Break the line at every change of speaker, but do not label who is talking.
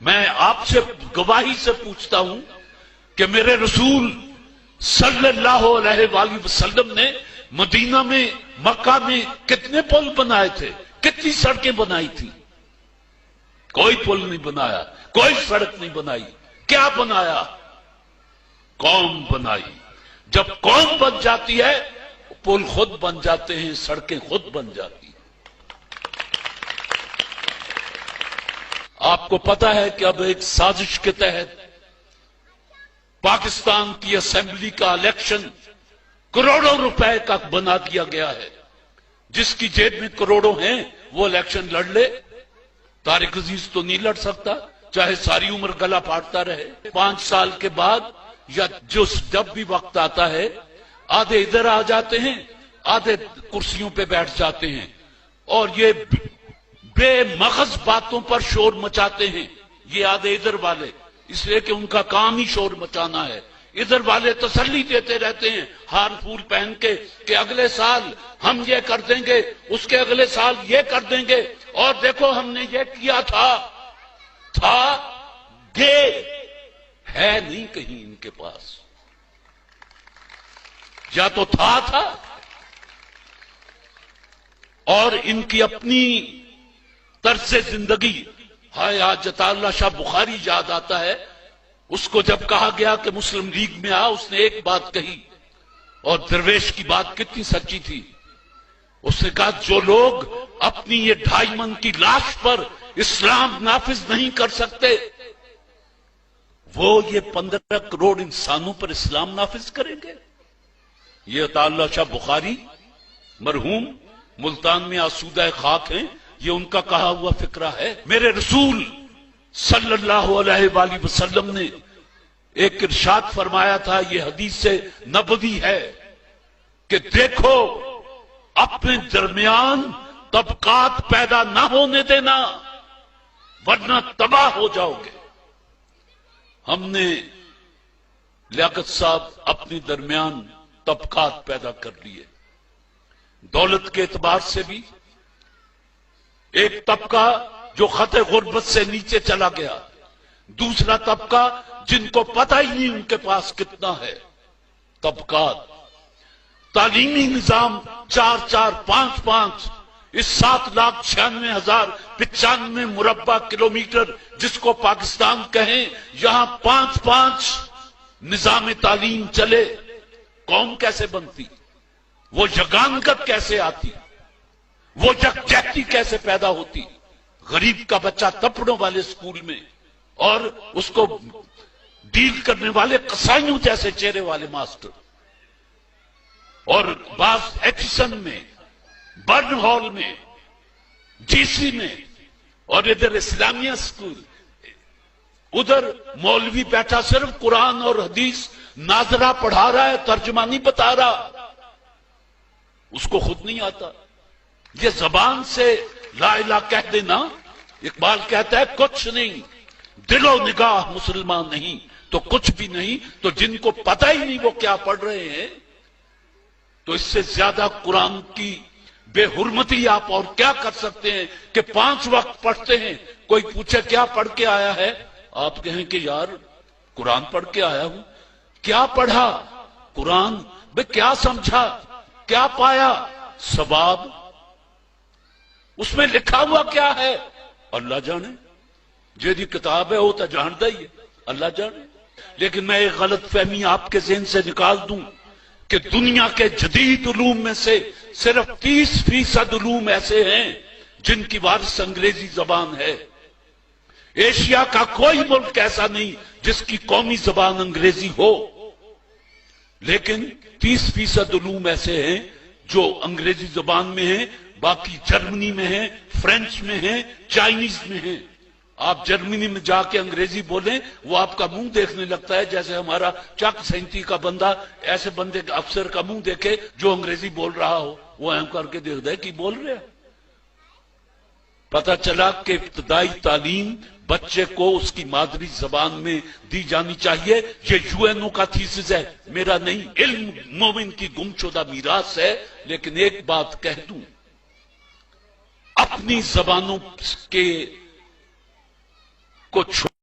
میں آپ سے گواہی سے پوچھتا ہوں کہ میرے رسول صلی اللہ علیہ وآلہ وسلم نے مدینہ میں، مکہ میں کتنے پل بنائے تھے، کتنی سڑکیں بنائی تھی؟ کوئی پل نہیں بنایا، کوئی سڑک نہیں بنائی۔ کیا بنایا؟ قوم بنائی۔ جب قوم بن جاتی ہے پل خود بن جاتے ہیں، سڑکیں خود بن جاتی ہیں۔ آپ کو پتا ہے کہ اب ایک سازش کے تحت پاکستان کی اسمبلی کا الیکشن کروڑوں روپے کا بنا دیا گیا ہے۔ جس کی جیب میں کروڑوں ہیں وہ الیکشن لڑ لے۔ طارق عزیز تو نہیں لڑ سکتا، چاہے ساری عمر گلا پھاڑتا رہے۔ 5 سال کے بعد یا جب بھی وقت آتا ہے، آدھے ادھر آ جاتے ہیں، آدھے کرسیوں پہ بیٹھ جاتے ہیں اور یہ بے مغز باتوں پر شور مچاتے ہیں۔ یہ آدھے ادھر والے، اس لیے کہ ان کا کام ہی شور مچانا ہے۔ ادھر والے تسلی دیتے رہتے ہیں ہار پھول پہن کے کہ اگلے سال ہم یہ کر دیں گے، اس کے اگلے سال یہ کر دیں گے، اور دیکھو ہم نے یہ کیا تھا گے ہے نہیں کہیں ان کے پاس۔ یا تو تھا اور ان کی اپنی طرز زندگی۔ ہائے آج عطا اللہ شاہ بخاری یاد آتا ہے، اس کو جب کہا گیا کہ مسلم لیگ میں آ، اس نے ایک بات کہی، اور درویش کی بات کتنی سچی تھی۔ اس نے کہا جو لوگ اپنی یہ 2.5 من کی لاش پر اسلام نافذ نہیں کر سکتے، وہ یہ 15 کروڑ انسانوں پر اسلام نافذ کریں گے۔ یہ عطا اللہ شاہ بخاری مرحوم ملتان میں آسودہ خاک ہیں، یہ ان کا کہا ہوا فکرہ ہے۔ میرے رسول صلی اللہ علیہ وآلہ وسلم نے ایک ارشاد فرمایا تھا، یہ حدیث سے نبوی ہے کہ دیکھو اپنے درمیان طبقات پیدا نہ ہونے دینا ورنہ تباہ ہو جاؤ گے۔ ہم نے لیاقت صاحب اپنے درمیان طبقات پیدا کر لیے، دولت کے اعتبار سے بھی۔ ایک طبقہ جو خط غربت سے نیچے چلا گیا، دوسرا طبقہ جن کو پتہ ہی نہیں ان کے پاس کتنا ہے۔ طبقات، تعلیمی نظام 4-4، 5-5، اس 7,96,095 مربع کلومیٹر جس کو پاکستان کہیں، یہاں 5-5 نظام تعلیم چلے، قوم کیسے بنتی؟ وہ یگانگت کیسے آتی؟ وہ یکجہتی کیسے پیدا ہوتی؟ غریب کا بچہ تپڑوں والے سکول میں، اور اس کو ڈیل کرنے والے قصائیوں جیسے چہرے والے ماسٹر، اور بعض ایچسن میں، برن ہال میں، جی سی میں، اور ادھر اسلامیہ سکول، ادھر مولوی بیٹھا صرف قرآن اور حدیث ناظرہ پڑھا رہا ہے، ترجمہ نہیں بتا رہا، اس کو خود نہیں آتا۔ یہ زبان سے لا الہ کہہ دینا، اقبال کہتا ہے کچھ نہیں، دل و نگاہ مسلمان نہیں تو کچھ بھی نہیں۔ تو جن کو پتہ ہی نہیں وہ کیا پڑھ رہے ہیں، تو اس سے زیادہ قرآن کی بے حرمتی آپ اور کیا کر سکتے ہیں کہ 5 وقت پڑھتے ہیں، کوئی پوچھے کیا پڑھ کے آیا ہے، آپ کہیں کہ یار قرآن پڑھ کے آیا ہوں۔ کیا پڑھا؟ قرآن۔ بے کیا سمجھا؟ کیا پایا؟ ثواب۔ اس میں لکھا ہوا کیا ہے؟ اللہ جانے۔ جیدی کتاب ہے وہ تو جانتا ہی ہے، اللہ جانے۔ لیکن میں ایک غلط فہمی آپ کے ذہن سے نکال دوں کہ دنیا کے جدید علوم میں سے صرف 30% علوم ایسے ہیں جن کی وارث انگریزی زبان ہے۔ ایشیا کا کوئی ملک ایسا نہیں جس کی قومی زبان انگریزی ہو، لیکن 30% علوم ایسے ہیں جو انگریزی زبان میں ہیں، باقی جرمنی میں ہیں، فرینچ میں ہیں، چائنیز میں ہیں۔ آپ جرمنی میں جا کے انگریزی بولیں، وہ آپ کا منہ دیکھنے لگتا ہے جیسے ہمارا چک 37 کا بندہ ایسے بندے افسر کا منہ دیکھے جو انگریزی بول رہا ہو، وہ اہم کر کے دیکھتا ہے کہ بول رہے ہیں۔ پتہ چلا کہ ابتدائی تعلیم بچے کو اس کی مادری زبان میں دی جانی چاہیے۔ یہ UN کا تھیسس ہے، میرا نہیں۔ علم مومن کی گم شدہ میراث ہے۔ لیکن ایک بات کہہ دوں، اپنی زبانوں کے کو چھوڑ